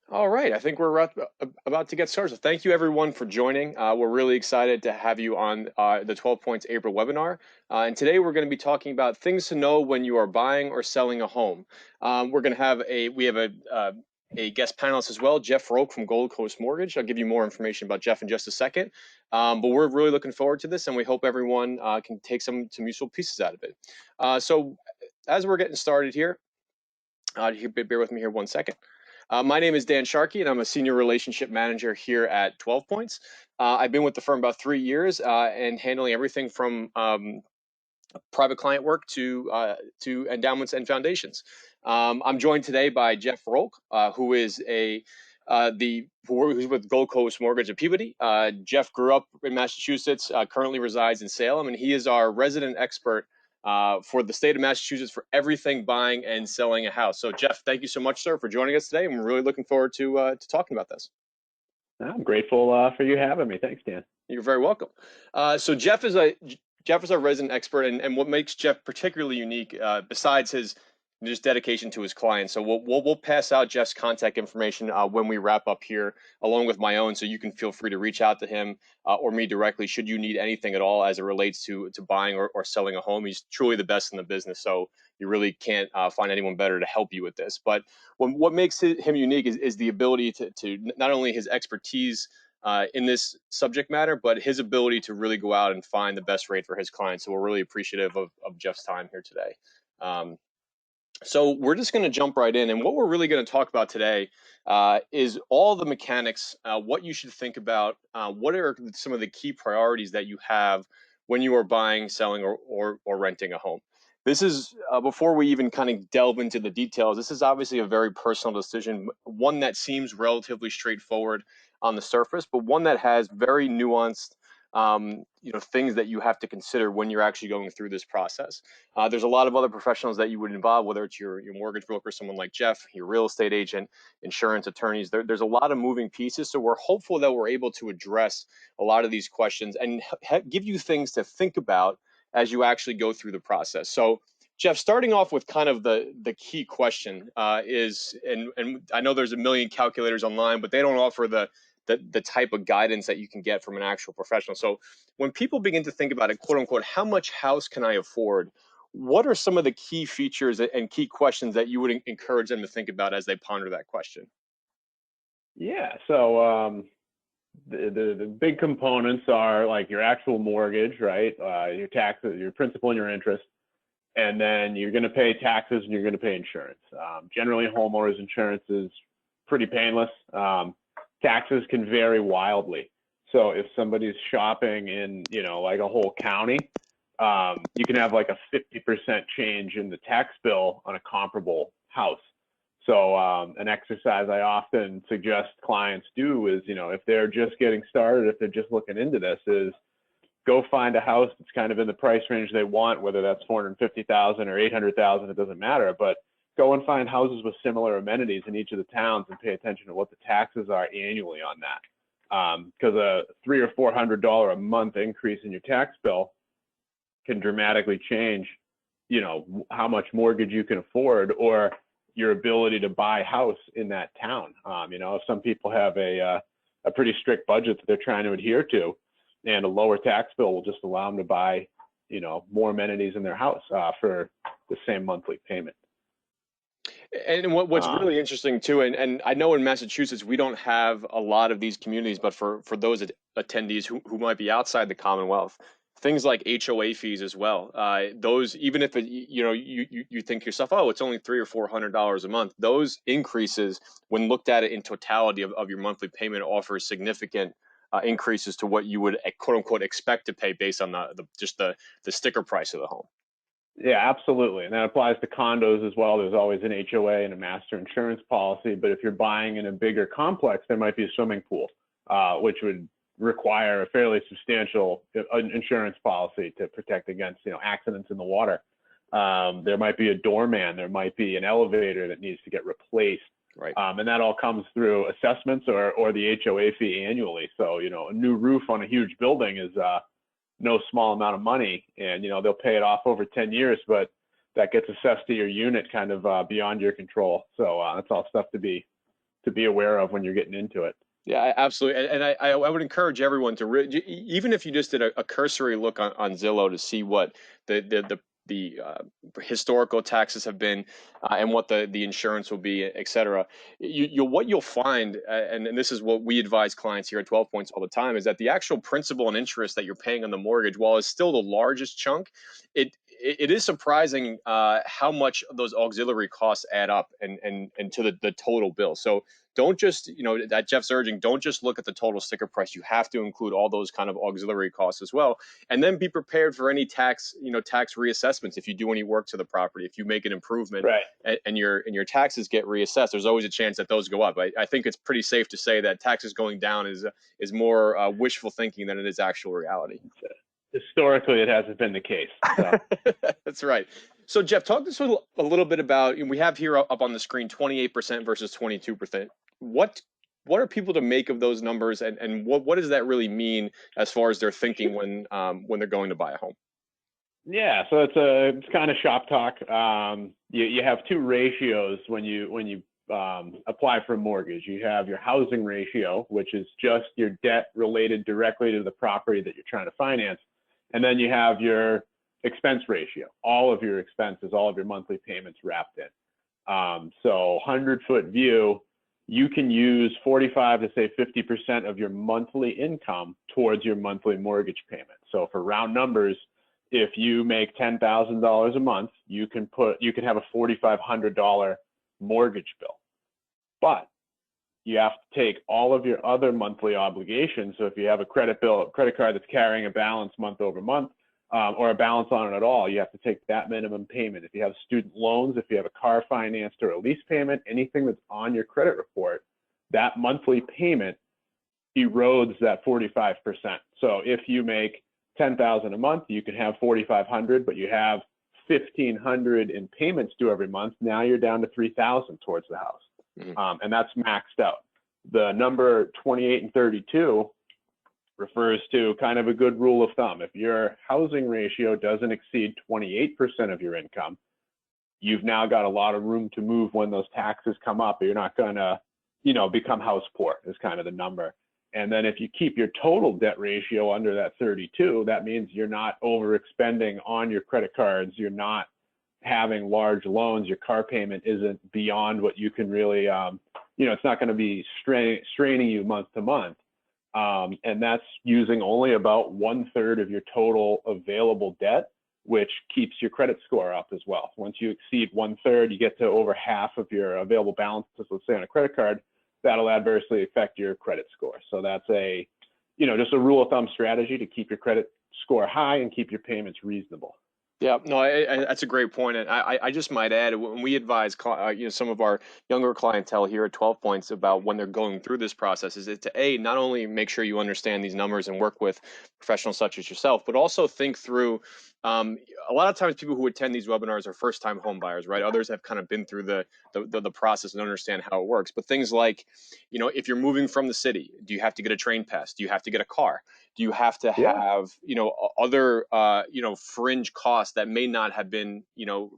All right, I think we're about to get started. So thank you everyone for joining. We're really excited to have you on the 12 Points April webinar. And today we're going to be talking about things to know when you are buying or selling a home. We're going to have a guest panelist as well, Jeff Roque from Gold Coast Mortgage. I'll give you more information about Jeff in just a second. But we're really looking forward to this, and we hope everyone can take some useful pieces out of it. So as we're getting started here, bear with me here 1 second. My name is Dan Sharkey, and I'm a senior relationship manager here at 12 Points. I've been with the firm about 3 years and handling everything from private client work to endowments and foundations. I'm joined today by Jeff Roque, who is who's with Gold Coast Mortgage of Peabody. Jeff grew up in Massachusetts, currently resides in Salem, and he is our resident expert for the state of Massachusetts for everything buying and selling a house. So, Jeff, thank you so much, sir, for joining us today. And we're really looking forward to talking about this. I'm grateful for you having me. Thanks, Dan. You're very welcome. So Jeff is our resident expert, and what makes Jeff particularly unique, besides his just dedication to his clients. So we'll pass out Jeff's contact information when we wrap up here, along with my own, so you can feel free to reach out to him or me directly should you need anything at all as it relates to buying or selling a home. He's truly the best in the business, so you really can't find anyone better to help you with this. But what makes him unique is the ability to not only his expertise in this subject matter, but his ability to really go out and find the best rate for his clients. So we're really appreciative of Jeff's time here today. So we're just going to jump right in. And what we're really going to talk about today is all the mechanics, what you should think about, what are some of the key priorities that you have when you are buying, selling, or renting a home. This is, before we even kind of delve into the details, this is obviously a very personal decision, one that seems relatively straightforward on the surface, but one that has very nuanced things that you have to consider when you're actually going through this process. There's a lot of other professionals that you would involve, whether it's your mortgage broker, someone like Jeff, your real estate agent, insurance attorneys. There's a lot of moving pieces, so we're hopeful that we're able to address a lot of these questions and give you things to think about as you actually go through the process. So, Jeff, starting off with kind of the key question is, and I know there's a million calculators online, but they don't offer the type of guidance that you can get from an actual professional. So when people begin to think about it, quote unquote, how much house can I afford? What are some of the key features and key questions that you would encourage them to think about as they ponder that question? Yeah, so the big components are like your actual mortgage, right? Your taxes, your principal and your interest, and then you're going to pay taxes and you're going to pay insurance. Generally, homeowners insurance is pretty painless. Taxes can vary wildly. So if somebody's shopping in, like a whole county, you can have like a 50% change in the tax bill on a comparable house. So an exercise I often suggest clients do is, if they're just getting started, if they're just looking into this, is go find a house that's kind of in the price range they want, whether that's 450,000 or 800,000, it doesn't matter. But go and find houses with similar amenities in each of the towns and pay attention to what the taxes are annually on that. Because a $300 or $400 a month increase in your tax bill can dramatically change, how much mortgage you can afford or your ability to buy a house in that town. If some people have a pretty strict budget that they're trying to adhere to, and a lower tax bill will just allow them to buy, more amenities in their house for the same monthly payment. And what's really interesting too, and I know in Massachusetts we don't have a lot of these communities, but for those attendees who might be outside the Commonwealth, things like HOA fees as well. Those, even if you think to yourself, oh, it's only $300 or $400 a month, those increases, when looked at it in totality of your monthly payment, offers significant increases to what you would quote unquote expect to pay based on the sticker price of the home. Yeah, absolutely. And that applies to condos as well. There's always an HOA and a master insurance policy. But if you're buying in a bigger complex, there might be a swimming pool, which would require a fairly substantial insurance policy to protect against, accidents in the water. There might be a doorman. There might be an elevator that needs to get replaced. Right. And that all comes through assessments or the HOA fee annually. So, a new roof on a huge building is no small amount of money, and they'll pay it off over 10 years, but that gets assessed to your unit kind of beyond your control. So that's all stuff to be to be aware of when you're getting into it. Yeah, absolutely. And I would encourage everyone to even if you just did a cursory look on Zillow to see what the historical taxes have been and what the insurance will be, et cetera. What you'll find, and this is what we advise clients here at 12 Points all the time, is that the actual principal and interest that you're paying on the mortgage, while it's still the largest chunk, it is surprising how much those auxiliary costs add up and to the total bill. So don't just, that Jeff's urging, don't just look at the total sticker price. You have to include all those kind of auxiliary costs as well. And then be prepared for any tax reassessments. If you do any work to the property, if you make an improvement, right, and your taxes get reassessed, there's always a chance that those go up. I think it's pretty safe to say that taxes going down is more wishful thinking than it is actual reality. Historically, it hasn't been the case. So. That's right. So Jeff, talk to us a little bit about, we have here up on the screen 28% versus 22%. What are people to make of those numbers, and what does that really mean as far as their thinking when they're going to buy a home? Yeah, so it's kind of shop talk. You have two ratios when you apply for a mortgage. You have your housing ratio, which is just your debt related directly to the property that you're trying to finance, and then you have your expense ratio, all of your expenses, all of your monthly payments wrapped in. So 100-foot view, you can use 45 to say 50% of your monthly income towards your monthly mortgage payment. So for round numbers, if you make $10,000 a month, you can have a $4,500 mortgage bill. But you have to take all of your other monthly obligations. So if you have a credit card that's carrying a balance month over month, or a balance on it at all, you have to take that minimum payment. If you have student loans, if you have a car financed or a lease payment, anything that's on your credit report, that monthly payment erodes that 45%. So if you make $10,000 a month, you can have $4,500, but you have $1,500 in payments due every month. Now you're down to $3,000 towards the house, and that's maxed out. The number 28 and 32 refers to kind of a good rule of thumb. If your housing ratio doesn't exceed 28% of your income, you've now got a lot of room to move when those taxes come up. You're not going to, become house poor is kind of the number. And then if you keep your total debt ratio under that 32, that means you're not overexpending on your credit cards. You're not having large loans. Your car payment isn't beyond what you can really, it's not going to be straining you month to month. And that's using only about 1/3 of your total available debt, which keeps your credit score up as well. Once you exceed 1/3, you get to over half of your available balances, let's say on a credit card, that'll adversely affect your credit score. So that's just a rule of thumb strategy to keep your credit score high and keep your payments reasonable. Yeah, no, that's a great point. And I just might add, when we advise some of our younger clientele here at 12 Points about when they're going through this process, is it to not only make sure you understand these numbers and work with professionals such as yourself, but also think through. A lot of times people who attend these webinars are first-time home buyers, right? Others have kind of been through the process and understand how it works. But things like, if you're moving from the city, do you have to get a train pass? Do you have to get a car? Do you have to have, other, fringe costs that may not have been,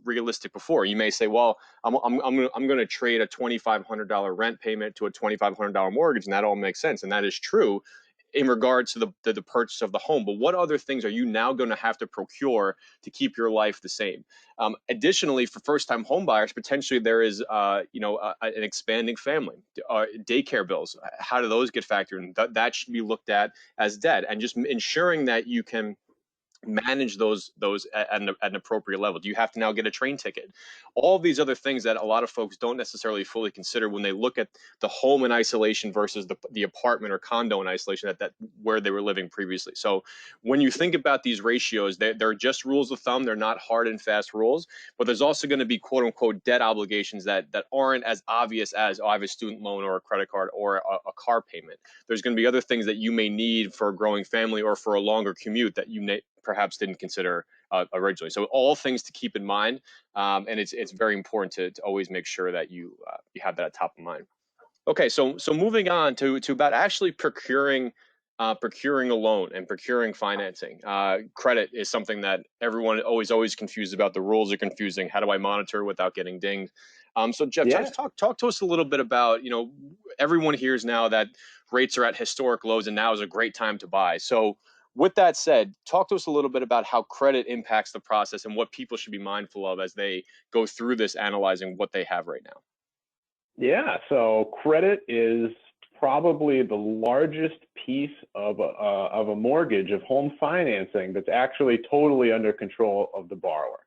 realistic before? You may say, well, I'm going to trade a $2,500 rent payment to a $2,500 mortgage, and that all makes sense. And that is true in regards to the purchase of the home. But what other things are you now going to have to procure to keep your life the same? Additionally, for first-time home buyers, potentially there is, an expanding family, daycare bills. How do those get factored in? That should be looked at as debt, and just ensuring that you can manage those at an appropriate level. Do you have to now get a train ticket? All of these other things that a lot of folks don't necessarily fully consider when they look at the home in isolation versus the apartment or condo in isolation that where they were living previously. So when you think about these ratios, they're just rules of thumb. They're not hard and fast rules, but there's also going to be quote unquote debt obligations that aren't as obvious as, I have a student loan or a credit card or a car payment. There's going to be other things that you may need for a growing family or for a longer commute that you perhaps didn't consider originally. So all things to keep in mind, and it's very important to always make sure that you have that at top of mind. Okay, so moving on to about actually procuring a loan and procuring financing. Credit is something that everyone always confused about. The rules are confusing. How do I monitor without getting dinged? So Jeff, Yeah. just talk to us a little bit about, everyone hears now that rates are at historic lows and now is a great time to buy. So with that said, talk to us a little bit about how credit impacts the process and what people should be mindful of as they go through this, analyzing what they have right now. Yeah. So credit is probably the largest piece of a mortgage, of home financing, that's actually totally under control of the borrower.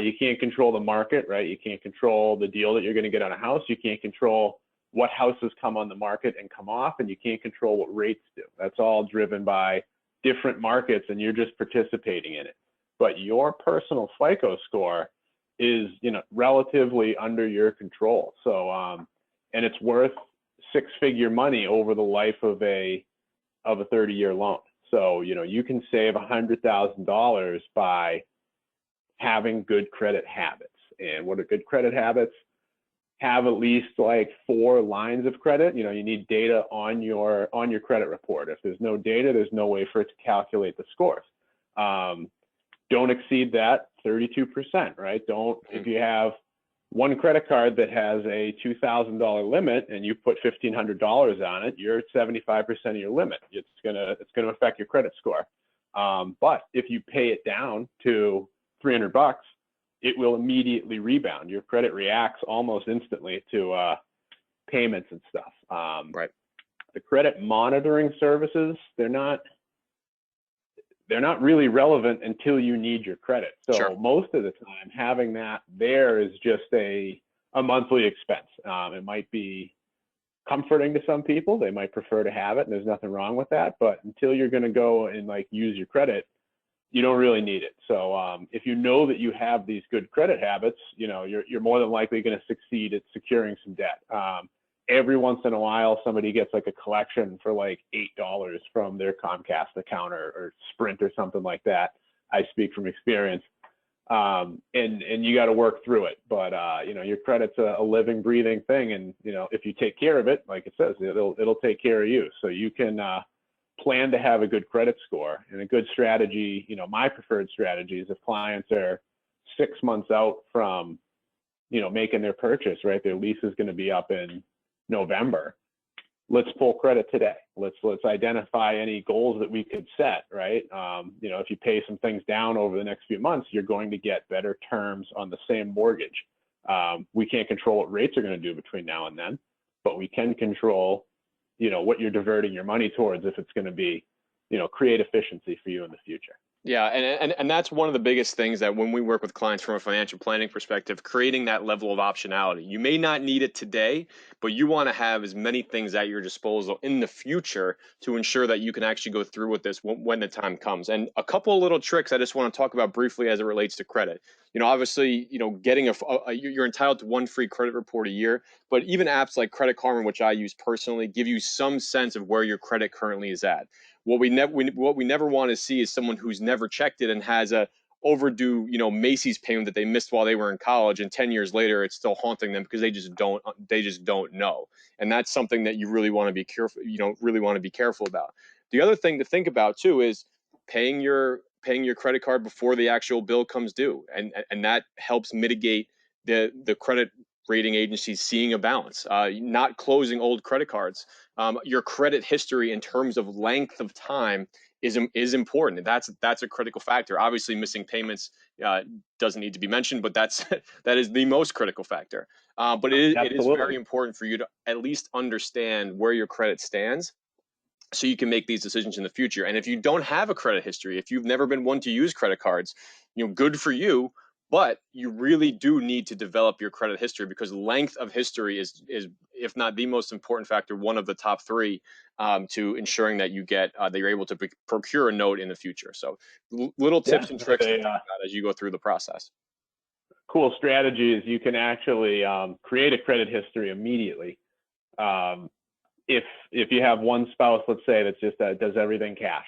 You can't control the market, right? You can't control the deal that you're going to get on a house. You can't control what houses come on the market and come off, and you can't control what rates do. That's all driven by different markets, and you're just participating in it. But your personal FICO score is, relatively under your control. So, and it's worth six-figure money over the life of a 30-year loan. So, you can save $100,000 by having good credit habits. And what are good credit habits? Have at least like 4 lines of credit. You need data on your credit report. If there's no data, there's no way for it to calculate the scores. Don't exceed that 32%, right? If you have one credit card that has a $2,000 limit and you put $1,500 on it, you're at 75% of your limit. It's gonna affect your credit score. But if you pay it down to $300, it will immediately rebound. Your credit reacts almost instantly to payments and stuff. Right. The credit monitoring services, they're not really relevant until you need your credit. So Sure. most of the time, having that there is just a monthly expense. It might be comforting to some people. They might prefer to have it, and there's nothing wrong with that. But until you're going to go and use your credit, you don't really need it. So if you know that you have these good credit habits, you're more than likely going to succeed at securing some debt. Every once in a while, somebody gets a collection for $8 from their Comcast account or Sprint or something like that. I speak from experience. And you got to work through it. But your credit's a living, breathing thing, and if you take care of it, like it says, it'll take care of you. So you can plan to have a good credit score. And a good strategy, my preferred strategy is if clients are 6 months out from making their purchase, right? Their lease is going to be up in November. Let's pull credit today. Let's identify any goals that we could set, right? If you pay some things down over the next few months, you're going to get better terms on the same mortgage. We can't control what rates are going to do between now and then, but we can control, what you're diverting your money towards, if it's going to be, create efficiency for you in the future. Yeah, and that's one of the biggest things that when we work with clients from a financial planning perspective, creating that level of optionality. You may not need it today, but you want to have as many things at your disposal in the future to ensure that you can actually go through with this when the time comes. And a couple of little tricks I just want to talk about briefly as it relates to credit. Obviously, getting you're entitled to 1 free credit report a year, but even apps like Credit Karma, which I use personally, give you some sense of where your credit currently is at. What we never want to see is someone who's never checked it and has a overdue, Macy's payment that they missed while they were in college, and 10 years later it's still haunting them because they just don't know. And that's something that you really want to be careful about. The other thing to think about too is paying your credit card before the actual bill comes due, and that helps mitigate the credit rating agencies seeing a balance, not closing old credit cards. Your credit history in terms of length of time is important. That's a critical factor. Obviously, missing payments doesn't need to be mentioned, but that is the most critical factor. But it is very important for you to at least understand where your credit stands, so you can make these decisions in the future. And if you don't have a credit history, if you've never been one to use credit cards, good for you. But you really do need to develop your credit history, because length of history is if not the most important factor, one of the top 3 to ensuring that you're able to procure a note in the future. So little tips and tricks to think about as you go through the process. Cool strategy is you can actually create a credit history immediately. If you have one spouse, let's say, that just does everything cash,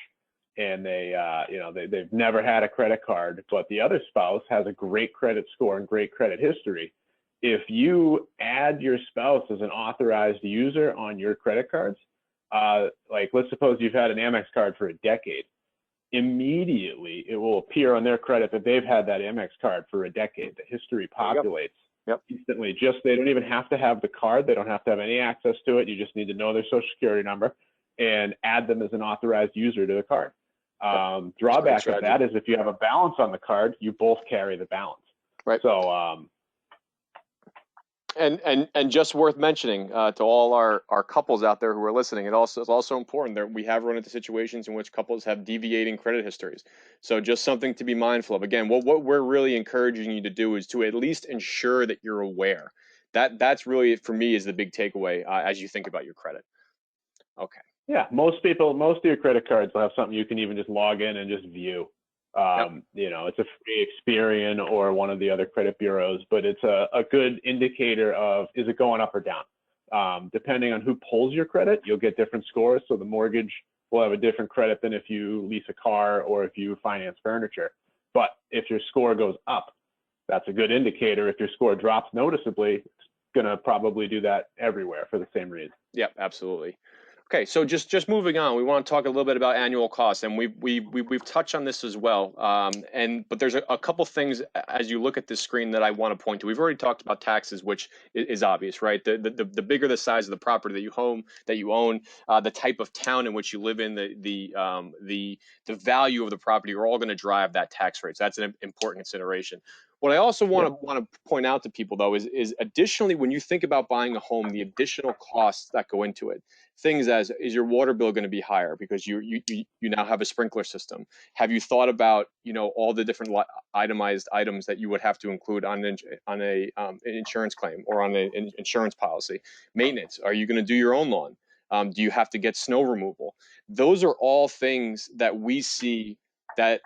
and they've never had a credit card, but the other spouse has a great credit score and great credit history. If you add your spouse as an authorized user on your credit cards, let's suppose you've had an Amex card for a decade, immediately it will appear on their credit that they've had that Amex card for a decade. The history populates Yep. instantly. Just they don't even have to have the card. They don't have to have any access to it. You just need to know their social security number and add them as an authorized user to the card. Drawback of that is if you have a balance on the card, you both carry the balance. Right. So and just worth mentioning to all our couples out there who are listening, it's also important that we have run into situations in which couples have deviating credit histories. So just something to be mindful of. Again, what we're really encouraging you to do is to at least ensure that you're aware. That's really, for me, is the big takeaway as you think about your credit. Okay. Yeah, most of your credit cards will have something you can even just log in and just view. You know, it's a free Experian or one of the other credit bureaus, but it's a good indicator of, is it going up or down? Depending on who pulls your credit, you'll get different scores. So the mortgage will have a different credit than if you lease a car or if you finance furniture. But if your score goes up, that's a good indicator. If your score drops noticeably, it's going to probably do that everywhere for the same reason. Yeah, absolutely. Okay, so just moving on, we want to talk a little bit about annual costs, and we've touched on this as well. But there's a couple things as you look at this screen that I want to point to. We've already talked about taxes, which is obvious, right? The bigger the size of the property that you own, the type of town in which you live in, the value of the property are all going to drive that tax rate. So that's an important consideration. What I also want to point out to people, though, is additionally, when you think about buying a home, the additional costs that go into it, things as, is your water bill going to be higher because you now have a sprinkler system? Have you thought about, you know, all the different itemized items that you would have to include on an insurance claim or on an insurance policy? Maintenance. Are you going to do your own lawn? Do you have to get snow removal? Those are all things that we see that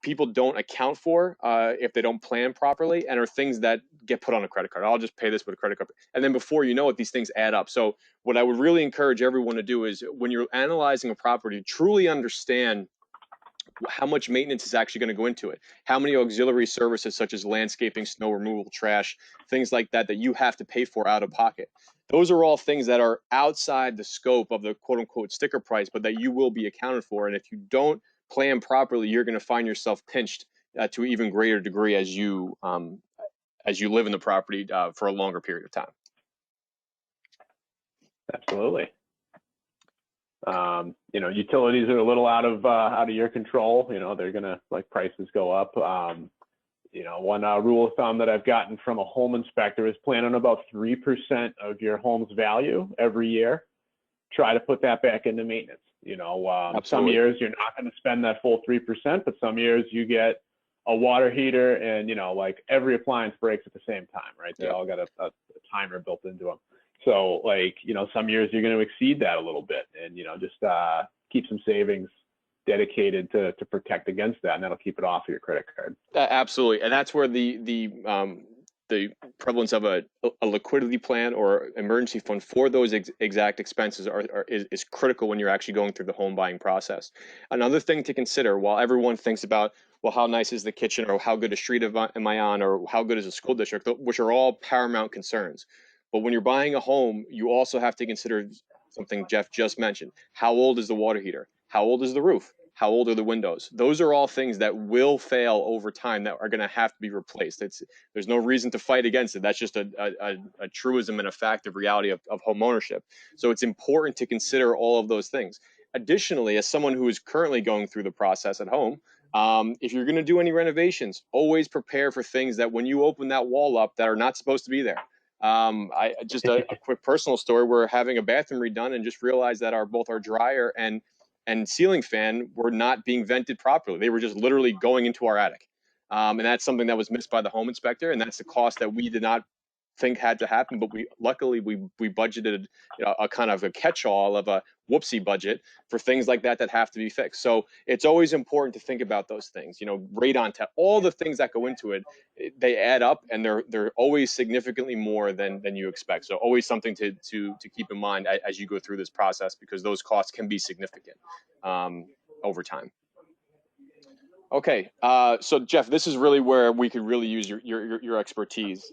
people don't account for if they don't plan properly, and are things that get put on a credit card. I'll just pay this with a credit card. And then before you know it, these things add up. So what I would really encourage everyone to do is, when you're analyzing a property, truly understand how much maintenance is actually going to go into it, how many auxiliary services such as landscaping, snow removal, trash, things like that you have to pay for out of pocket. Those are all things that are outside the scope of the quote unquote sticker price, but that you will be accounted for. And if you don't plan properly, you're going to find yourself pinched to an even greater degree as you live in the property for a longer period of time. Absolutely. You know, utilities are a little out of your control. You know, they're gonna, like, prices go up. You know, one rule of thumb that I've gotten from a home inspector is plan on about 3% of your home's value every year. Try to put that back into maintenance. You know, some years you're not going to spend that full 3%, but some years you get a water heater and, you know, like, every appliance breaks at the same time, right? They all got a timer built into them. So, like, you know, some years you're going to exceed that a little bit, and, you know, just keep some savings dedicated to protect against that, and that'll keep it off of your credit card. Absolutely. And that's where the prevalence of a liquidity plan or emergency fund for those exact expenses is critical when you're actually going through the home buying process. Another thing to consider, while everyone thinks about, well, how nice is the kitchen, or how good a street am I on, or how good is the school district, which are all paramount concerns. But when you're buying a home, you also have to consider something Jeff just mentioned. How old is the water heater? How old is the roof? How old are the windows? Those are all things that will fail over time, that are going to have to be replaced. There's no reason to fight against it. That's just a truism and a fact of reality of home ownership. So it's important to consider all of those things. Additionally, as someone who is currently going through the process at home, if you're going to do any renovations, always prepare for things that when you open that wall up that are not supposed to be there. I just a quick personal story. We're having a bathroom redone and just realized that both our dryer and ceiling fan were not being vented properly. They were just literally going into our attic. And that's something that was missed by the home inspector. And that's the cost that we did not think had to happen. But luckily we budgeted a kind of a catch-all of a whoopsie budget for things like that have to be fixed. So it's always important to think about those things, you know, radon test, all the things that go into it, they add up, and they're always significantly more than you expect. So always something to keep in mind as you go through this process, because those costs can be significant over time. Okay, so Jeff, this is really where we could really use your expertise.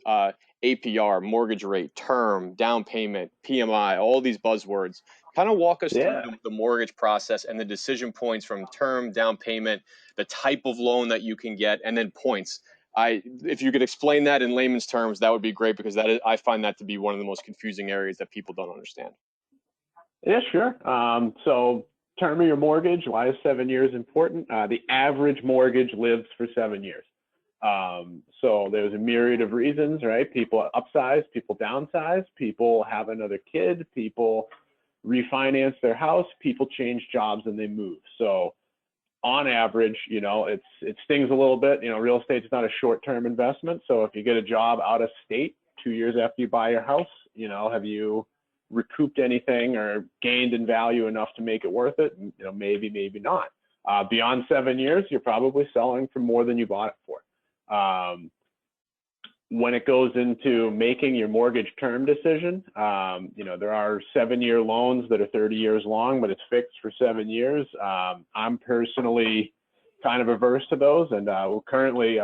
APR, mortgage rate, term, down payment, PMI, all these buzzwords. Kind of walk us through the mortgage process and the decision points from term, down payment, the type of loan that you can get, and then points. If you could explain that in layman's terms, that would be great, because I find that to be one of the most confusing areas that people don't understand. Yeah, sure. So term of your mortgage, why is 7 years important? The average mortgage lives for 7 years. So there's a myriad of reasons, right? People upsize, people downsize, people have another kid, people refinance their house, people change jobs and they move. So on average, it stings a little bit. Real estate's not a short-term investment. So if you get a job out of state 2 years after you buy your house, have you recouped anything or gained in value enough to make it worth it? Maybe, maybe not. Beyond 7 years, you're probably selling for more than you bought it for. When it goes into making your mortgage term decision, there are 7-year loans that are 30 years long, but it's fixed for 7 years. I'm personally kind of averse to those, and currently,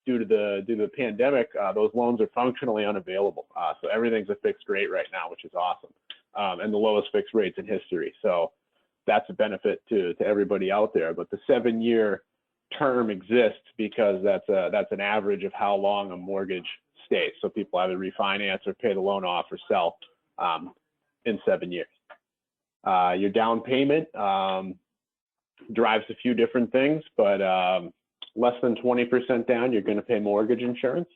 due to the pandemic, those loans are functionally unavailable. So everything's a fixed rate right now, which is awesome, and the lowest fixed rates in history. So that's a benefit to everybody out there. But the 7-year term exists because that's an average of how long a mortgage stays. So people either refinance or pay the loan off or sell in 7 years. Your down payment drives a few different things, but less than 20% down, you're going to pay mortgage insurance.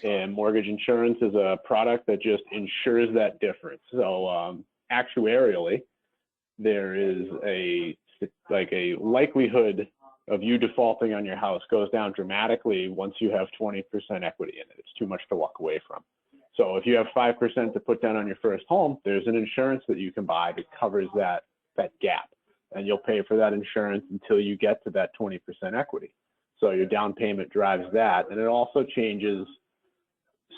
And mortgage insurance is a product that just insures that difference. So actuarially, there is a likelihood of you defaulting on your house goes down dramatically once you have 20% equity in it. It's too much to walk away from. So if you have 5% to put down on your first home, there's an insurance that you can buy that covers that gap. And you'll pay for that insurance until you get to that 20% equity. So your down payment drives that. And it also changes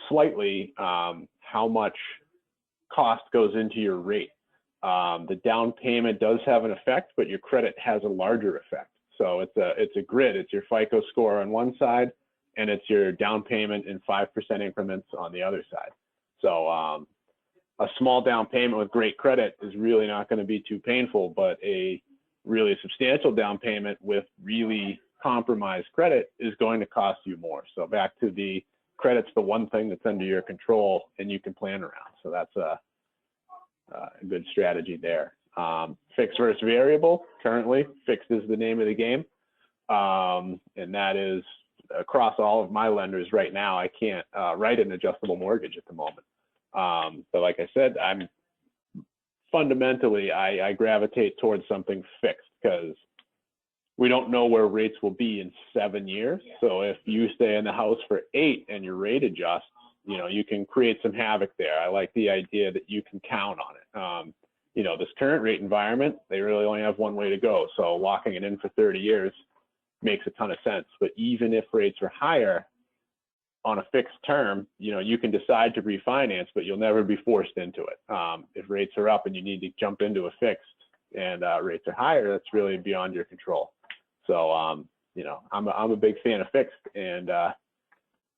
slightly how much cost goes into your rate. The down payment does have an effect, but your credit has a larger effect. So it's a grid. It's your FICO score on one side, and it's your down payment in 5% increments on the other side. So a small down payment with great credit is really not going to be too painful, but a really substantial down payment with really compromised credit is going to cost you more. So back to the credit's the one thing that's under your control and you can plan around. So that's a good strategy there. Fixed versus variable. Currently, fixed is the name of the game. And that is across all of my lenders right now. I can't write an adjustable mortgage at the moment. But like I said, I gravitate towards something fixed because we don't know where rates will be in 7 years. So if you stay in the house for 8 and your rate adjusts, you can create some havoc there. I like the idea that you can count on it. This current rate environment, they really only have one way to go. So locking it in for 30 years makes a ton of sense. But even if rates are higher on a fixed term, you can decide to refinance, but you'll never be forced into it. If rates are up and you need to jump into a fixed and rates are higher, that's really beyond your control. So, I'm a big fan of fixed, and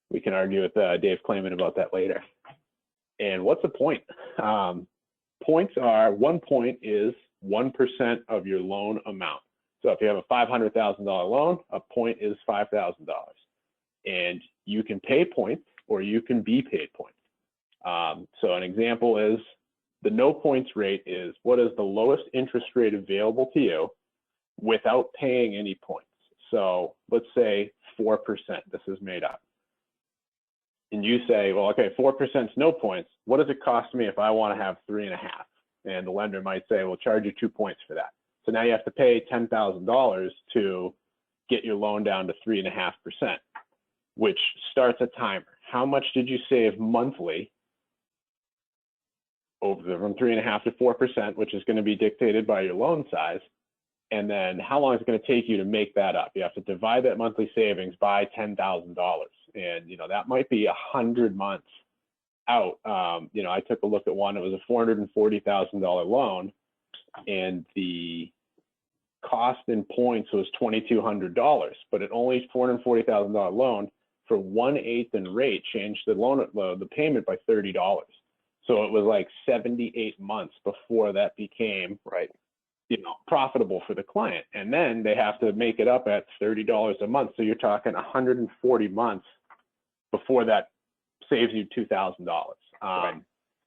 we can argue with Dave Clayman about that later. And what's a point? Points are, 1 point is 1% of your loan amount. So if you have a $500,000 loan, a point is $5,000. And you can pay points or you can be paid points. So an example is the no points rate is what is the lowest interest rate available to you without paying any points. So let's say 4%, this is made up. And you say, well, okay, 4% is no points. What does it cost me if I want to have 3.5? And the lender might say, we'll charge you 2 points for that. So now you have to pay $10,000 to get your loan down to 3.5%, which starts a timer. How much did you save monthly from 3.5% to 4%, which is going to be dictated by your loan size? And then how long is it going to take you to make that up? You have to divide that monthly savings by $10,000. And, that might be 100 months out. I took a look at one, it was a $440,000 loan, and the cost in points was $2,200, but it only $440,000 loan for 1/8 in rate changed the payment by $30. So it was like 78 months before that became right profitable for the client. And then they have to make it up at $30 a month. So you're talking 140 months before that saves you $2,000. Right.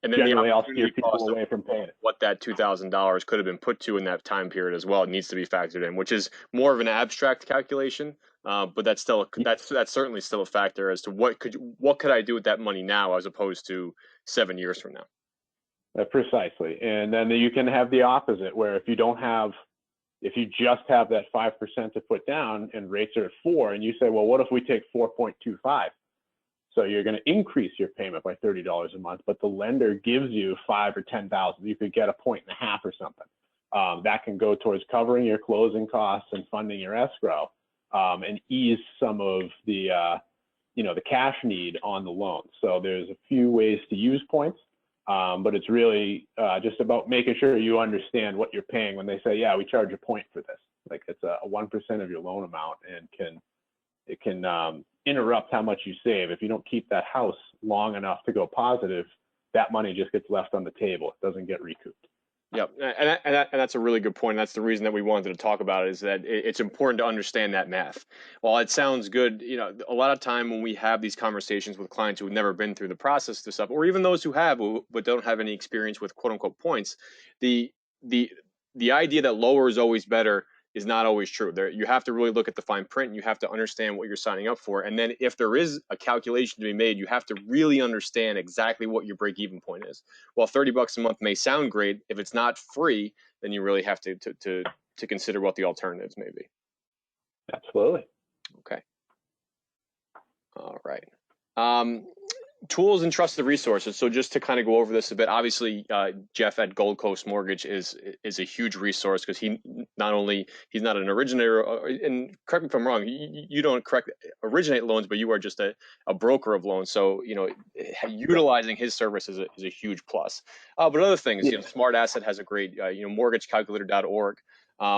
And then Generally, I'll steer opportunity people cost of away from paying it. what that $2,000 could have been put to in that time period as well, it needs to be factored in, which is more of an abstract calculation. But that's certainly still a factor as to what could I do with that money now as opposed to 7 years from now. Precisely. And then you can have the opposite, where if you just have that 5% to put down and rates are at 4, and you say, well, what if we take 4.25? So you're going to increase your payment by $30 a month, but the lender gives you 5 or 10,000. You could get 1.5 points or something. That can go towards covering your closing costs and funding your escrow, and ease some of the the cash need on the loan. So there's a few ways to use points. But it's really just about making sure you understand what you're paying when they say, yeah, we charge a point for this. Like, it's a 1% of your loan amount, and it can interrupt how much you save. If you don't keep that house long enough to go positive, that money just gets left on the table. It doesn't get recouped. Yep, and that's a really good point. That's the reason that we wanted to talk about it, is that it's important to understand that math. While it sounds good, a lot of time when we have these conversations with clients who have never been through the process of stuff, or even those who have but don't have any experience with quote unquote points, the idea that lower is always better is not always true. You have to really look at the fine print, and you have to understand what you're signing up for. And then if there is a calculation to be made, you have to really understand exactly what your break-even point is. While $30 a month may sound great, if it's not free, then you really have to consider what the alternatives may be. Absolutely. Okay. All right. Tools and trusted resources. So just to kind of go over this a bit, obviously, Jeff at Gold Coast Mortgage is a huge resource, because he's not an originator, and correct me if I'm wrong, you don't originate loans, but you are just a broker of loans. So utilizing his service is a huge plus. But other things, Smart Asset has a great mortgagecalculator.org.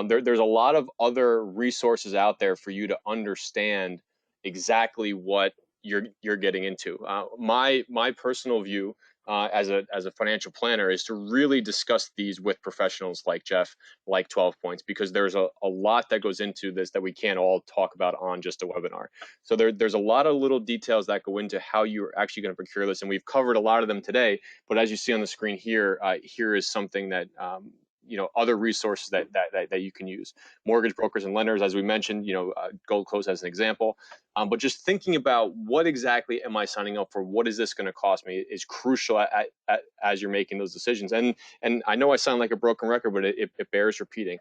There's a lot of other resources out there for you to understand exactly what you're getting into. My personal view as a financial planner is to really discuss these with professionals like Jeff, like 12 Points, because there's a lot that goes into this that we can't all talk about on just a webinar. So there's a lot of little details that go into how you're actually going to procure this, and we've covered a lot of them today. But as you see on the screen here, here is something that other resources that you can use. Mortgage brokers and lenders, as we mentioned, Gold Coast as an example. But just thinking about what exactly am I signing up for? What is this going to cost me is crucial as you're making those decisions. And I know I sound like a broken record, but it bears repeating.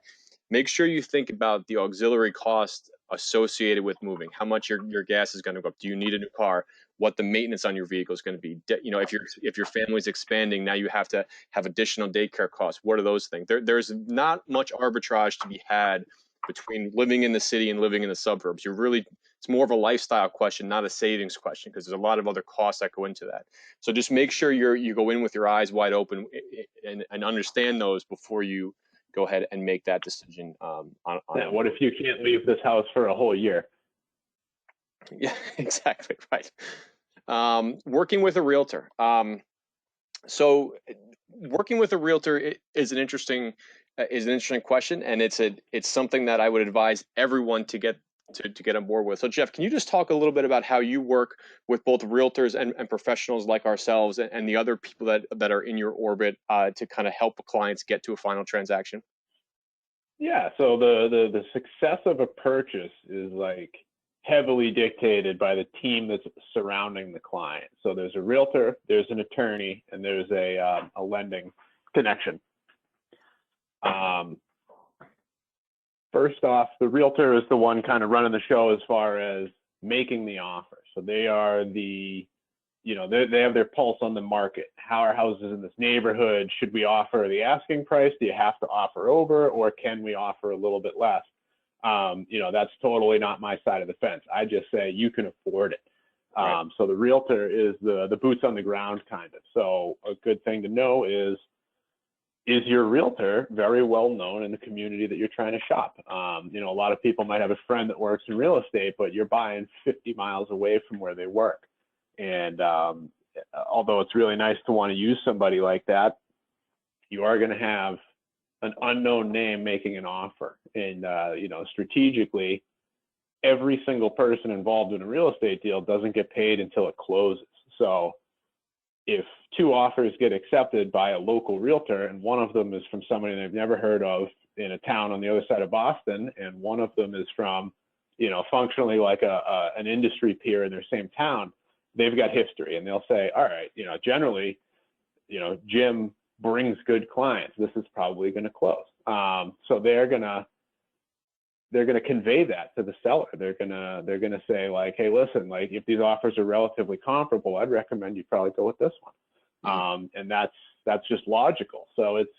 Make sure you think about the auxiliary cost associated with moving, how much your gas is going to go up. Do you need a new car? What the maintenance on your vehicle is going to be. If your family's expanding, now you have to have additional daycare costs. What are those things? There's not much arbitrage to be had between living in the city and living in the suburbs. It's more of a lifestyle question, not a savings question, because there's a lot of other costs that go into that. So just make sure you go in with your eyes wide open and understand those before you go ahead and make that decision. What if you can't leave this house for a whole year? Yeah, exactly right. Working with a realtor. So working with a realtor is an interesting question, and it's something that I would advise everyone to get on board with. So Jeff, can you just talk a little bit about how you work with both realtors and professionals like ourselves and the other people that are in your orbit to kind of help clients get to a final transaction? Yeah, so the success of a purchase is heavily dictated by the team that's surrounding the client. So there's a realtor, there's an attorney, and there's a lending connection. First off, the realtor is the one kind of running the show as far as making the offer. So they are they have their pulse on the market. How are houses in this neighborhood? Should we offer the asking price? Do you have to offer over, or can we offer a little bit less? That's totally not my side of the fence. I just say you can afford it. Right. So the realtor is the boots on the ground kind of. So a good thing to know is your realtor very well known in the community that you're trying to shop? A lot of people might have a friend that works in real estate, but you're buying 50 miles away from where they work. And although it's really nice to want to use somebody like that, you are going to have an unknown name making an offer. And, you know, strategically, every single person involved in a real estate deal doesn't get paid until it closes. So if two offers get accepted by a local realtor and one of them is from somebody they've never heard of in a town on the other side of Boston, and one of them is from, you know, functionally like an industry peer in their same town, they've got history, and they'll say, all right, you know, generally, you know, Jim brings good clients. This is probably going to close. So they're gonna convey that to the seller. They're gonna say like, hey, listen, like if these offers are relatively comparable, I'd recommend you probably go with this one. And that's just logical. So it's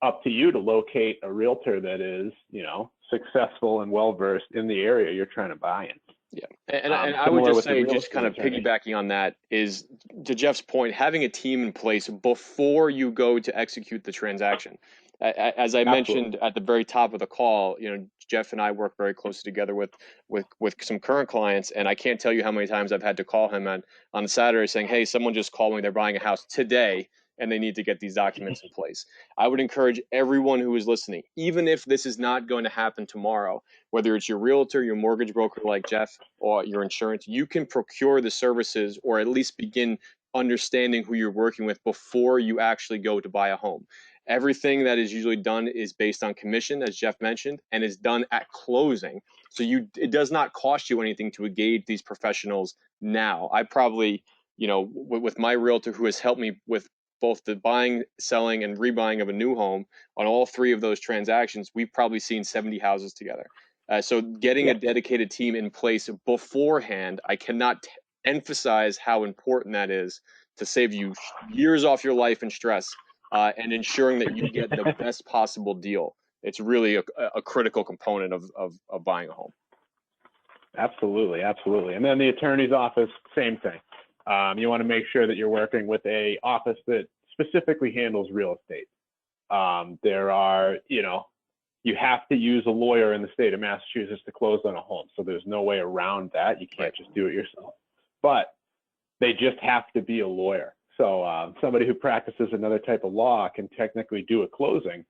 up to you to locate a realtor that is, you know, successful and well versed in the area you're trying to buy in. Yeah, and I would just say, just kind of piggybacking on that, is to Jeff's point, having a team in place before you go to execute the transaction. As I mentioned at the very top of the call, you know, Jeff and I work very closely together with some current clients, and I can't tell you how many times I've had to call him on Saturday saying, hey, someone just called me, they're buying a house today, and they need to get these documents in place. I would encourage everyone who is listening, even if this is not going to happen tomorrow, whether it's your realtor, your mortgage broker like Jeff, or your insurance, you can procure the services or at least begin understanding who you're working with before you actually go to buy a home. Everything that is usually done is based on commission, as Jeff mentioned, and is done at closing. So it does not cost you anything to engage these professionals now. I probably, you know, with my realtor who has helped me with both the buying, selling, and rebuying of a new home, on all three of those transactions, we've probably seen 70 houses together. So getting a dedicated team in place beforehand, I cannot emphasize how important that is to save you years off your life and stress, and ensuring that you get the best possible deal. It's really a critical component of buying a home. Absolutely, absolutely. And then the attorney's office, same thing. You want to make sure that you're working with a office that specifically handles real estate. There are, you know, you have to use a lawyer in the state of Massachusetts to close on a home. So there's no way around that. You can't just do it yourself. But they just have to be a lawyer. So somebody who practices another type of law can technically do a closing.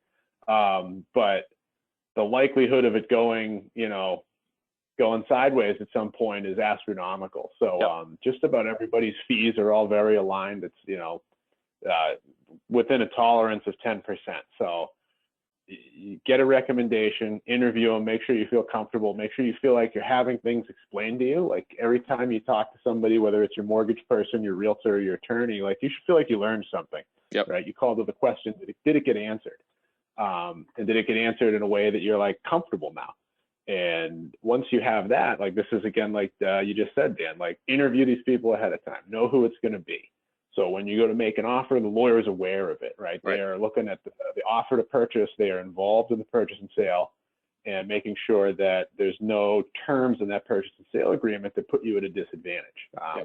But the likelihood of it going, you know, going sideways at some point is astronomical. So just about everybody's fees are all very aligned. It's, you know, within a tolerance of 10%. So you get a recommendation, interview them, make sure you feel comfortable, make sure you feel like you're having things explained to you. Like every time you talk to somebody, whether it's your mortgage person, your realtor, or your attorney, like you should feel like you learned something, right? You called to the question, did it get answered? And did it get answered in a way that you're like comfortable now? And once you have that, like this is again, like you just said, Dan, like interview these people ahead of time, know who it's going to be. So when you go to make an offer, the lawyer is aware of it, right? They are looking at the offer to purchase. They are involved in the purchase and sale and making sure that there's no terms in that purchase and sale agreement that put you at a disadvantage.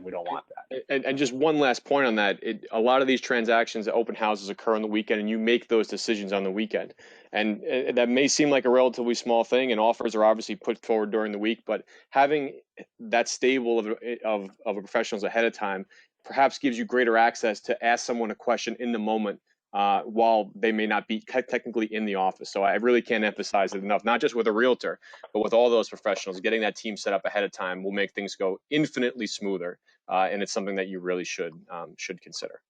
We don't want that. And just one last point on that. A lot of these transactions, open houses occur on the weekend, and you make those decisions on the weekend. And that may seem like a relatively small thing, and offers are obviously put forward during the week, but having that stable of a professionals ahead of time perhaps gives you greater access to ask someone a question in the moment while they may not be technically in the office. So I really can't emphasize it enough, not just with a realtor, but with all those professionals. Getting that team set up ahead of time will make things go infinitely smoother, and it's something that you really should consider.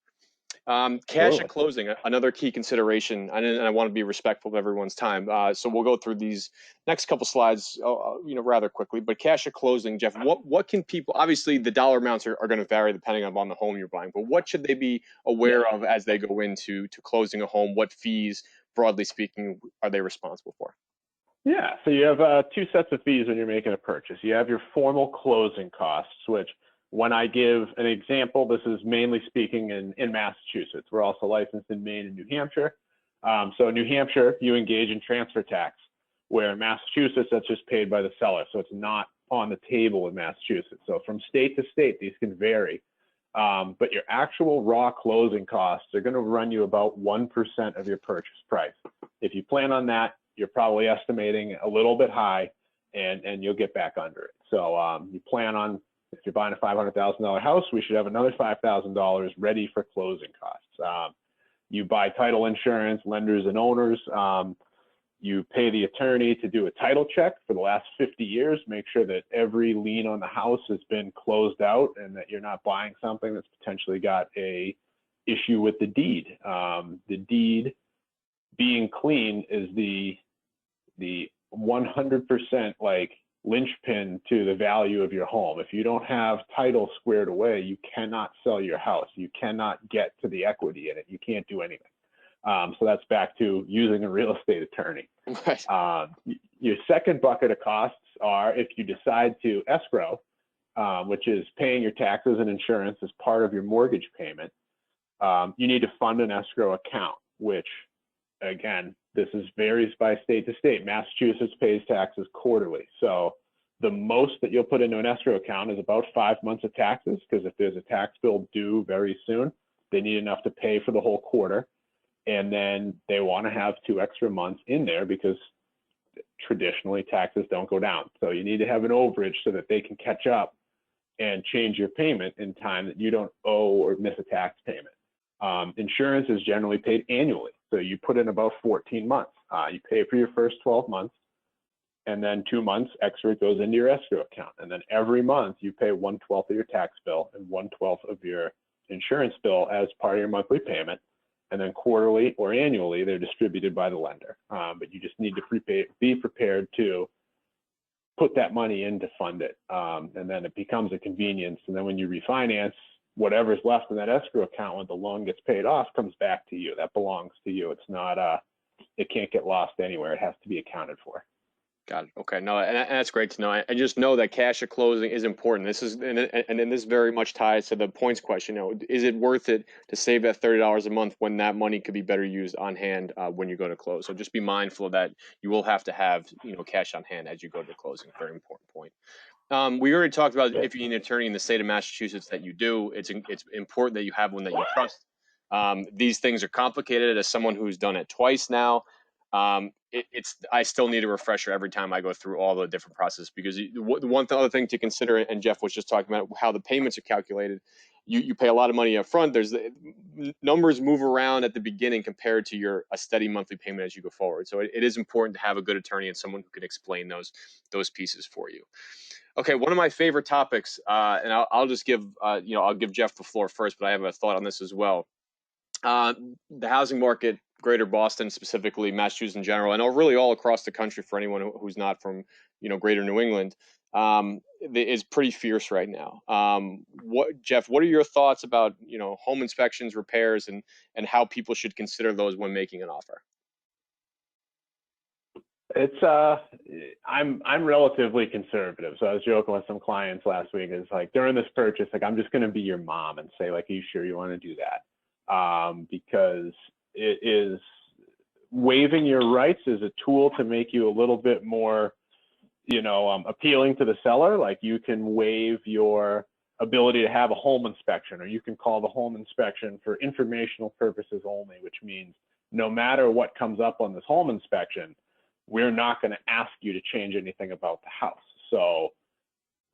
Cash at closing, another key consideration, and I want to be respectful of everyone's time. So we'll go through these next couple slides, you know, rather quickly. But cash at closing, Jeff, what can people? Obviously, the dollar amounts are going to vary depending on the home you're buying. But what should they be aware of as they go into closing a home? What fees, broadly speaking, are they responsible for? Yeah, so you have two sets of fees when you're making a purchase. You have your formal closing costs, which when I give an example, this is mainly speaking in Massachusetts. We're also licensed in Maine and New Hampshire. So in New Hampshire, you engage in transfer tax, where in Massachusetts, that's just paid by the seller. So it's not on the table in Massachusetts. So from state to state, these can vary. But your actual raw closing costs are going to run you about 1% of your purchase price. If you plan on that, you're probably estimating a little bit high, and you'll get back under it. So you plan on, if you're buying a $500,000 house, we should have another $5,000 ready for closing costs. You buy title insurance, lenders and owners. You pay the attorney to do a title check for the last 50 years, make sure that every lien on the house has been closed out and that you're not buying something that's potentially got a issue with the deed. The deed being clean is the 100% like linchpin to the value of your home. If you don't have title squared away, you cannot sell your house. You cannot get to the equity in it. You can't do anything. So that's back to using a real estate attorney. Right. Your second bucket of costs are if you decide to escrow, which is paying your taxes and insurance as part of your mortgage payment. You need to fund an escrow account, which again, this varies by state to state. Massachusetts pays taxes quarterly. So the most that you'll put into an escrow account is about 5 months of taxes, because if there's a tax bill due very soon, they need enough to pay for the whole quarter. And then they want to have 2 extra months in there because traditionally taxes don't go down. So you need to have an overage so that they can catch up and change your payment in time that you don't owe or miss a tax payment. Insurance is generally paid annually. So you put in about 14 months. You pay for your first 12 months, and then 2 months extra goes into your escrow account. And then every month you pay 1/12 of your tax bill and 1/12 of your insurance bill as part of your monthly payment. And then quarterly or annually, they're distributed by the lender. But you just need to be prepared to put that money in to fund it. And then it becomes a convenience. And then when you refinance, whatever's left in that escrow account when the loan gets paid off comes back to you. That belongs to you. It's not, it can't get lost anywhere. It has to be accounted for. Got it. Okay. No, and that's great to know. I just know that cash at closing is important. This is, and this very much ties to the points question. Is it worth it to save that $30 a month when that money could be better used on hand when you go to close? So just be mindful that you will have to have, cash on hand as you go to closing. Very important point. We already talked about if you need an attorney in the state of Massachusetts that you do. It's important that you have one that you trust. These things are complicated. As someone who's done it twice now, I still need a refresher every time I go through all the different processes, because the one other thing to consider, and Jeff was just talking about how the payments are calculated. You pay a lot of money up front. There's numbers move around at the beginning compared to a steady monthly payment as you go forward. So it is important to have a good attorney and someone who can explain those pieces for you. Okay, one of my favorite topics, and I'll just give I'll give Jeff the floor first, but I have a thought on this as well. The housing market, Greater Boston specifically, Massachusetts in general, and really all across the country for anyone who's not from Greater New England, is pretty fierce right now. Jeff, what are your thoughts about home inspections, repairs, and how people should consider those when making an offer? It's I'm relatively conservative. So I was joking with some clients last week. It's like during this purchase, like I'm just going to be your mom and say like, are you sure you want to do that? Because it is waiving your rights is a tool to make you a little bit more, appealing to the seller. Like you can waive your ability to have a home inspection, or you can call the home inspection for informational purposes only, which means no matter what comes up on this home inspection, we're not going to ask you to change anything about the house. So,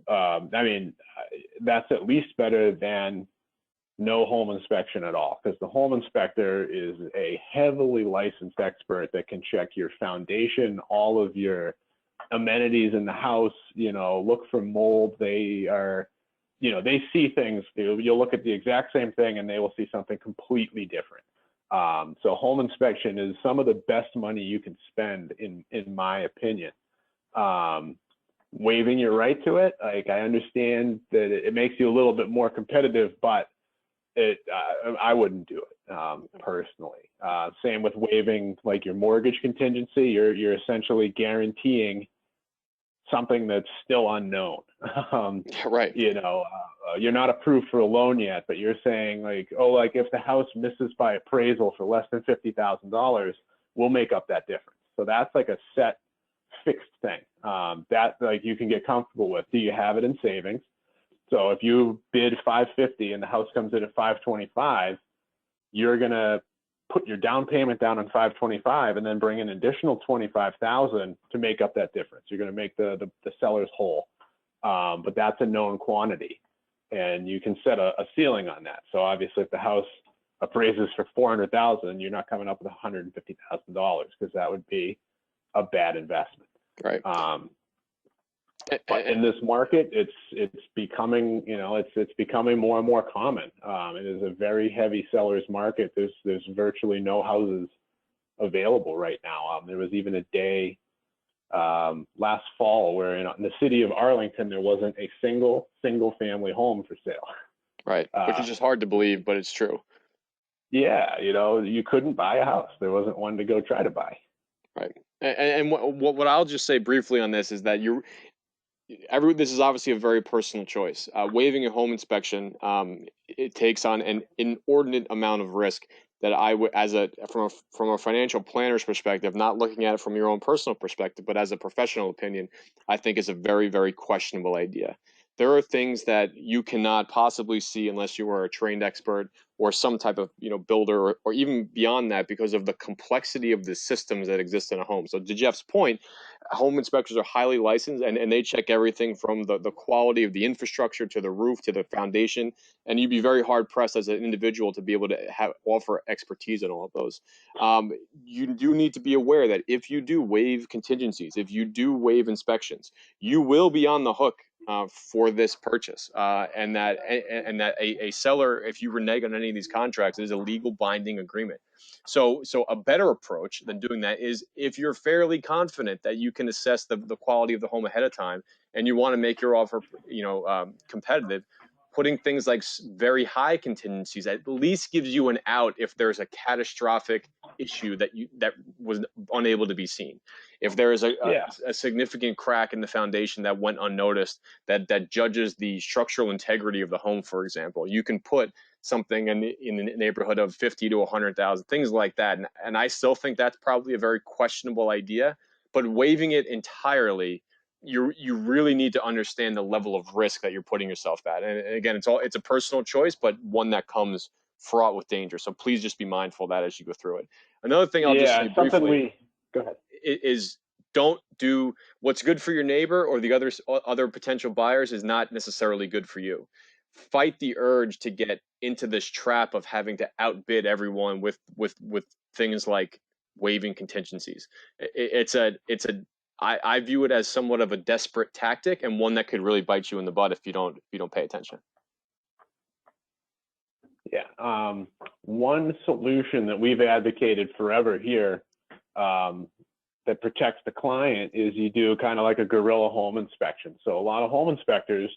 that's at least better than no home inspection at all, because the home inspector is a heavily licensed expert that can check your foundation, all of your amenities in the house, look for mold. They are, they see things. You'll look at the exact same thing and they will see something completely different. So home inspection is some of the best money you can spend in my opinion. Waiving your right to it, like I understand that it makes you a little bit more competitive, but I wouldn't do it personally. Same with waiving like your mortgage contingency. You're essentially guaranteeing something that's still unknown. Right. You're not approved for a loan yet, but you're saying like, oh, like if the house misses by appraisal for less than $50,000, we'll make up that difference. So that's like a set fixed thing that like you can get comfortable with. Do you have it in savings? So if you bid $550 and the house comes in at $525, you're going to put your down payment down on $525 and then bring an additional $25,000 to make up that difference. You're going to make the sellers whole. But that's a known quantity, and you can set a ceiling on that. So obviously if the house appraises for $400,000, you're not coming up with $150,000 because that would be a bad investment. Right. But in this market, it's becoming, it's becoming more and more common. It is a very heavy seller's market. There's virtually no houses available right now. There was even a day last fall where in the city of Arlington there wasn't a single family home for sale. Right, which is just hard to believe, but it's true. Yeah, you couldn't buy a house. There wasn't one to go try to buy. Right, and what I'll just say briefly on this is that this is obviously a very personal choice. Waiving a home inspection, it takes on an inordinate amount of risk that I would, from a financial planner's perspective, not looking at it from your own personal perspective, but as a professional opinion, I think is a very, very questionable idea. There are things that you cannot possibly see unless you are a trained expert or some type of builder, or even beyond that, because of the complexity of the systems that exist in a home. So to Jeff's point, home inspectors are highly licensed, and they check everything from the quality of the infrastructure to the roof to the foundation, and you'd be very hard pressed as an individual to be able to offer expertise in all of those. You do need to be aware that if you do waive contingencies, if you do waive inspections, you will be on the hook for this purchase, and that a seller, if you renege on any of these contracts, is a legal binding agreement. So a better approach than doing that is, if you're fairly confident that you can assess the quality of the home ahead of time and you want to make your offer competitive, putting things like very high contingencies at least gives you an out if there's a catastrophic issue that was unable to be seen. If there is a significant crack in the foundation that went unnoticed, that judges the structural integrity of the home, for example, you can put something in the neighborhood of 50 to 100,000, things like that. And I still think that's probably a very questionable idea, but waiving it entirely, you really need to understand the level of risk that you're putting yourself at. And again, it's a personal choice, but one that comes fraught with danger. So please just be mindful of that as you go through it. Another thing I'll just say briefly go ahead. Is don't do what's good for your neighbor or the other potential buyers is not necessarily good for you. Fight the urge to get into this trap of having to outbid everyone with things like waiving contingencies. I view it as somewhat of a desperate tactic, and one that could really bite you in the butt if you don't pay attention. Yeah. One solution that we've advocated forever here that protects the client is you do kind of like a guerrilla home inspection. So a lot of home inspectors,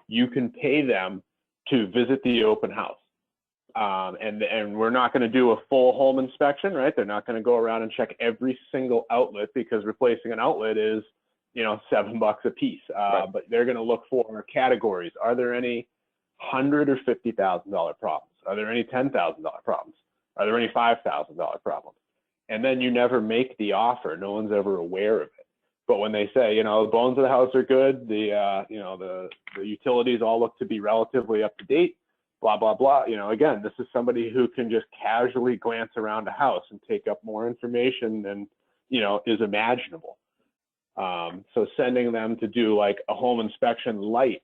you can pay them to visit the open house. And we're not going to do a full home inspection, right? They're not going to go around and check every single outlet, because replacing an outlet is, $7 a piece. Right. But they're going to look for categories. Are there any $100,000 or $50,000 problems? Are there any $10,000 problems? Are there any $5,000 problems? And then you never make the offer. No one's ever aware of it. But when they say, the bones of the house are good, the utilities all look to be relatively up to date, blah, blah, blah. Again, this is somebody who can just casually glance around a house and take up more information than, is imaginable. So sending them to do like a home inspection light,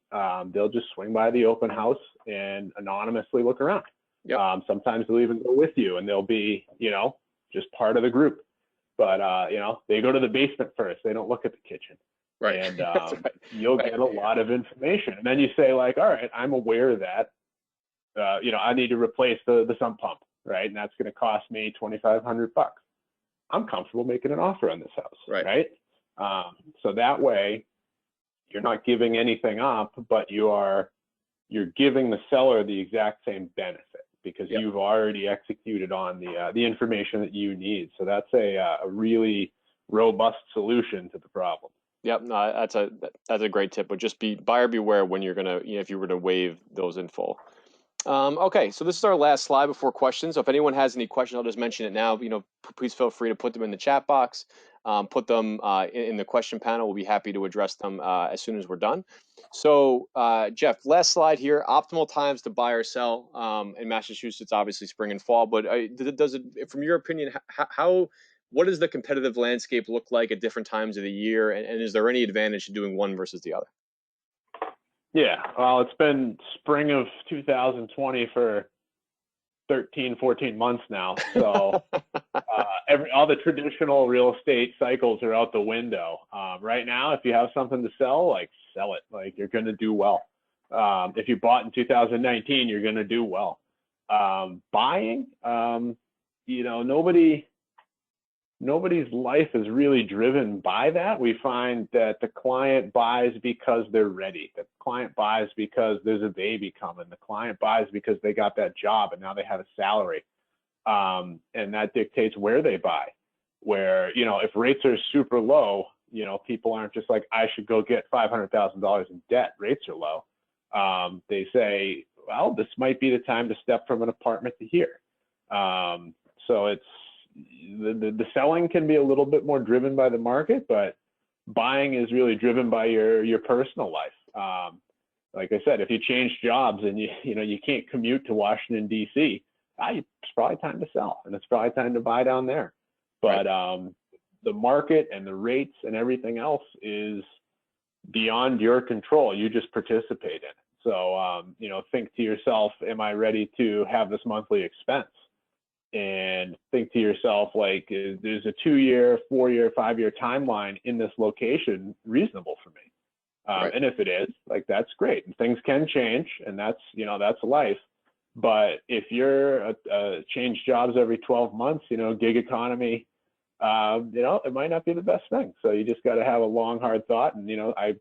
they'll just swing by the open house and anonymously look around. Yep. Sometimes they'll even go with you, and they'll be, just part of the group. But, they go to the basement first. They don't look at the kitchen. Right. And right. You'll get a lot of information. And then you say like, all right, I'm aware that, I need to replace the sump pump, right? And that's going to cost me $2,500. I'm comfortable making an offer on this house, right? So that way you're not giving anything up, but you're giving the seller the exact same benefit, because Yep. you've already executed on the information that you need. So that's a really robust solution to the problem. Yep, no, that's a great tip. But just be buyer beware when you're gonna, if you were to waive those in full. Okay, so this is our last slide before questions. So if anyone has any questions, I'll just mention it now. Please feel free to put them in the chat box, put them in the question panel. We'll be happy to address them as soon as we're done. So Jeff, last slide here. Optimal times to buy or sell in Massachusetts, obviously spring and fall. But does it, from your opinion, what does the competitive landscape look like at different times of the year, and is there any advantage to doing one versus the other? Yeah, well, it's been spring of 2020 for 13, 14 months now. So all the traditional real estate cycles are out the window. Right now, if you have something to sell, like sell it. Like you're going to do well. If you bought in 2019, you're going to do well. Buying, you know, nobody's life is really driven by that. We find that the client buys because they're ready. The client buys because there's a baby coming. The client buys because they got that job and now they have a salary. And that dictates where they buy. Where, you know, if rates are super low, you know, people aren't just like, I should go get $500,000 in debt. Rates are low. They say, well, this might be the time to step from an apartment to here. So it's, the selling can be a little bit more driven by the market, but buying is really driven by your personal life. Like I said, if you change jobs and you can't commute to Washington, D.C., it's probably time to sell, and it's probably time to buy down there. But the market and the rates and everything else is beyond your control. You just participate in it. So, you know, think to yourself, am I ready to have this monthly expense? And think to yourself, like, there's a 2-year, 4-year, 5-year timeline in this location reasonable for me? And if it is, like, that's great. And things can change, and that's life. But if you're change jobs every 12 months, you know, gig economy, you know, it might not be the best thing. So you just got to have a long, hard thought. And, you know, I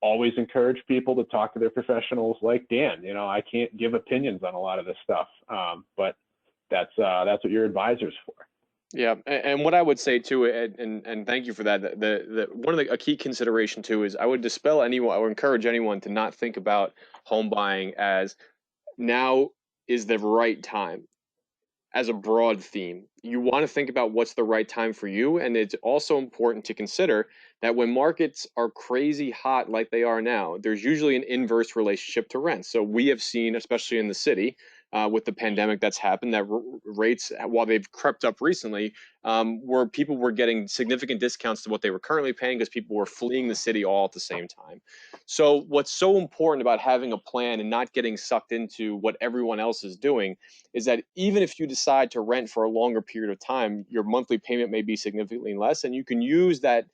always encourage people to talk to their professionals like Dan. You know, I can't give opinions on a lot of this stuff, but that's what your advisor's for. Yeah, and what I would say too, and thank you for that. A key consideration too is I would encourage anyone to not think about home buying as now is the right time as a broad theme. You want to think about what's the right time for you, and it's also important to consider that when markets are crazy hot like they are now, there's usually an inverse relationship to rent. So we have seen, especially in the city, with the pandemic that's happened, that rates, while they've crept up recently, where people were getting significant discounts to what they were currently paying because people were fleeing the city all at the same time. So what's so important about having a plan and not getting sucked into what everyone else is doing is that even if you decide to rent for a longer period of time, your monthly payment may be significantly less, and you can use that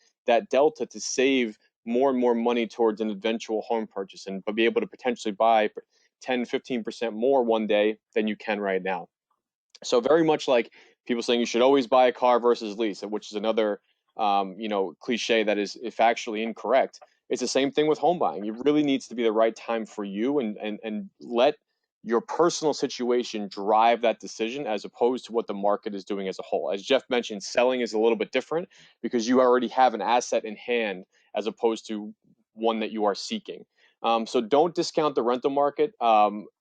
delta to save more and more money towards an eventual home purchase and be able to potentially buy 10-15% more one day than you can right now. So very much like people saying you should always buy a car versus lease, which is another cliche that is factually incorrect. It's the same thing with home buying. It really needs to be the right time for you, and let your personal situation drive that decision as opposed to what the market is doing as a whole. As Jeff mentioned, selling is a little bit different because you already have an asset in hand as opposed to one that you are seeking. So don't discount the rental market,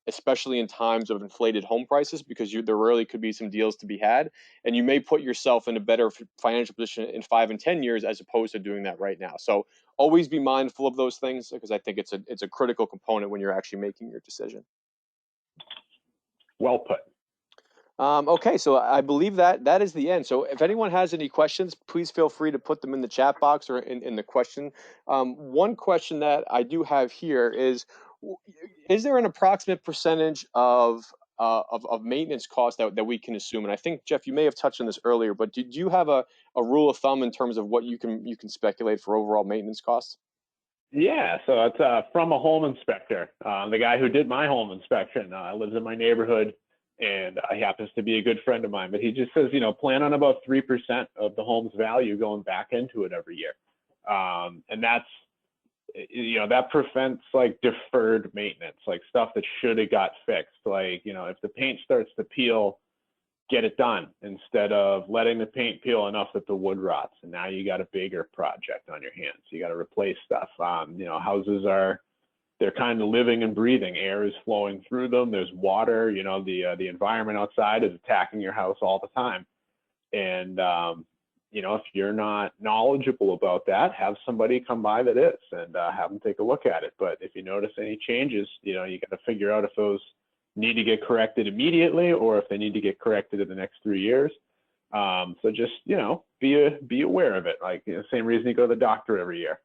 especially in times of inflated home prices, because there really could be some deals to be had, and you may put yourself in a better financial position in 5 and 10 years as opposed to doing that right now. So always be mindful of those things, because I think it's a critical component when you're actually making your decision. Well put. Okay, so I believe that is the end. So if anyone has any questions, please feel free to put them in the chat box or in the question. One question that I do have here is there an approximate percentage of maintenance costs that we can assume? And I think, Jeff, you may have touched on this earlier, but do you have a rule of thumb in terms of what you can speculate for overall maintenance costs? Yeah, so it's from a home inspector. The guy who did my home inspection lives in my neighborhood, and he happens to be a good friend of mine. But he just says, plan on about 3% of the home's value going back into it every year. And that's, that prevents like deferred maintenance, like stuff that should have got fixed. Like, if the paint starts to peel, get it done instead of letting the paint peel enough that the wood rots. And now you got a bigger project on your hands. You got to replace stuff. Houses they're kind of living and breathing. Air is flowing through them. There's water. The environment outside is attacking your house all the time. And if you're not knowledgeable about that, have somebody come by that is, and have them take a look at it. But if you notice any changes, you got to figure out if those need to get corrected immediately or if they need to get corrected in the next 3 years. So just, be aware of it. Like, same reason you go to the doctor every year.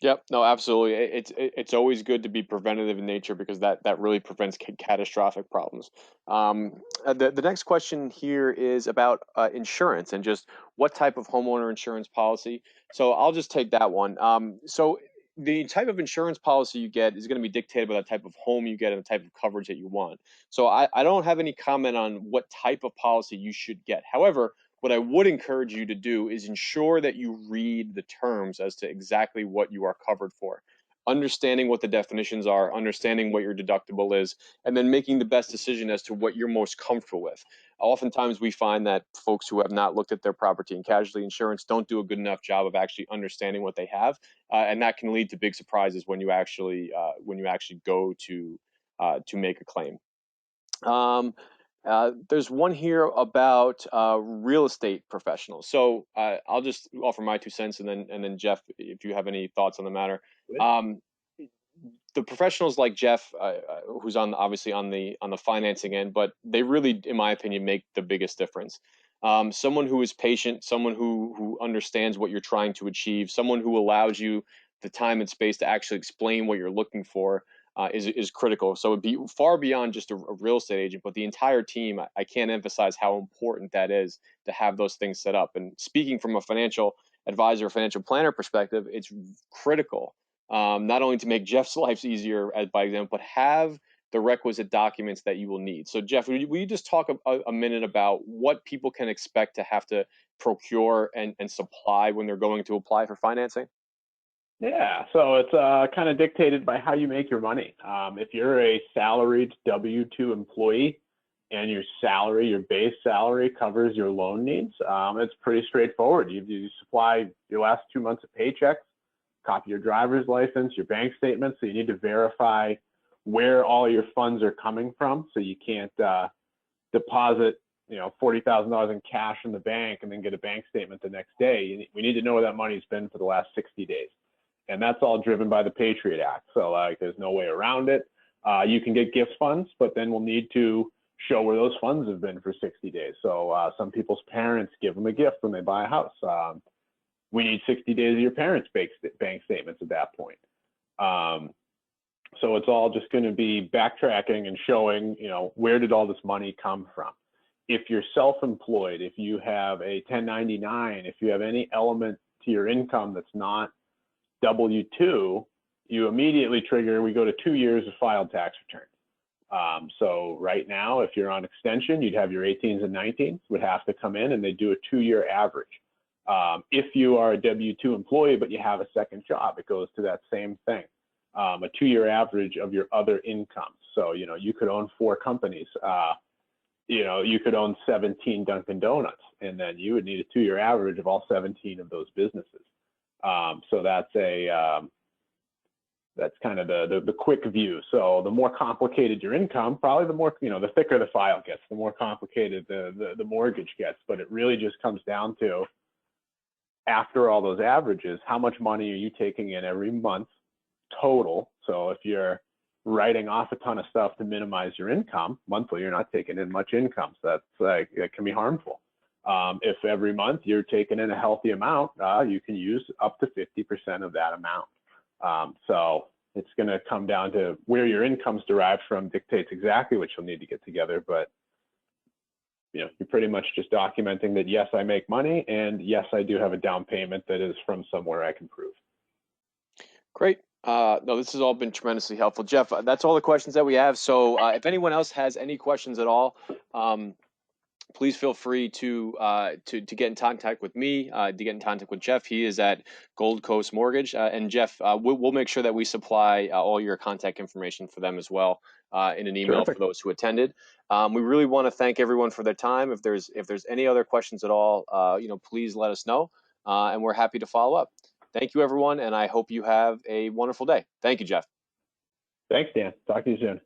Yep. No, absolutely. It's always good to be preventative in nature because that really prevents catastrophic problems. The next question here is about insurance and just what type of homeowner insurance policy. So I'll just take that one. So the type of insurance policy you get is going to be dictated by the type of home you get and the type of coverage that you want. So I don't have any comment on what type of policy you should get. However, what I would encourage you to do is ensure that you read the terms as to exactly what you are covered for. Understanding what the definitions are, understanding what your deductible is, and then making the best decision as to what you're most comfortable with. Oftentimes, we find that folks who have not looked at their property and casualty insurance don't do a good enough job of actually understanding what they have, and that can lead to big surprises when you actually go to make a claim. There's one here about real estate professionals. So I'll just offer my 2 cents, and then Jeff, if you have any thoughts on the matter. Um, the professionals like Jeff, who's obviously on the financing end, but they really, in my opinion, make the biggest difference. Someone who is patient, someone who understands what you're trying to achieve, someone who allows you the time and space to actually explain what you're looking for is critical. So it'd be far beyond just a real estate agent, but the entire team. I can't emphasize how important that is to have those things set up. And speaking from a financial advisor, financial planner perspective, it's critical not only to make Jeff's life easier, as by example, but have the requisite documents that you will need. So, Jeff, will you just talk a minute about what people can expect to have to procure and supply when they're going to apply for financing? Yeah, so it's kind of dictated by how you make your money. If you're a salaried W-2 employee and your salary, your base salary covers your loan needs, it's pretty straightforward. You supply your last 2 months of paychecks, copy your driver's license, your bank statements. So you need to verify where all your funds are coming from. So you can't deposit, $40,000 in cash in the bank and then get a bank statement the next day. We need to know where that money's been for the last 60 days. And that's all driven by the Patriot Act. So there's no way around it. You can get gift funds, but then we'll need to show where those funds have been for 60 days. So some people's parents give them a gift when they buy a house. We need 60 days of your parents' bank statements at that point. So it's all just going to be backtracking and showing, where did all this money come from? If you're self-employed, if you have a 1099, if you have any element to your income that's not W-2, you immediately trigger, we go to 2 years of filed tax returns. So right now, if you're on extension, you'd have your 18s and 19s would have to come in and they do a 2-year average. If you are a W-2 employee, but you have a second job, it goes to that same thing. A 2-year average of your other incomes. So, you could own 4 companies. You could own 17 Dunkin' Donuts, and then you would need a 2-year average of all 17 of those businesses. So that's kind of the quick view. So the more complicated your income, probably the more, the thicker the file gets, the more complicated the mortgage gets. But it really just comes down to, after all those averages, how much money are you taking in every month total? So if you're writing off a ton of stuff to minimize your income monthly, you're not taking in much income. So that can be harmful. If every month you're taking in a healthy amount, you can use up to 50% of that amount. So it's going to come down to where your income's derived from dictates exactly what you'll need to get together. But you're pretty much just documenting that, yes, I make money, and yes, I do have a down payment that is from somewhere I can prove. Great. No, this has all been tremendously helpful. Jeff, that's all the questions that we have. So if anyone else has any questions at all, please feel free to get in contact with me, to get in contact with Jeff. He is at Gold Coast Mortgage. And Jeff, we'll make sure that we supply all your contact information for them as well in an email. Terrific. For those who attended. We really want to thank everyone for their time. If there's any other questions at all, please let us know, and we're happy to follow up. Thank you, everyone, and I hope you have a wonderful day. Thank you, Jeff. Thanks, Dan. Talk to you soon.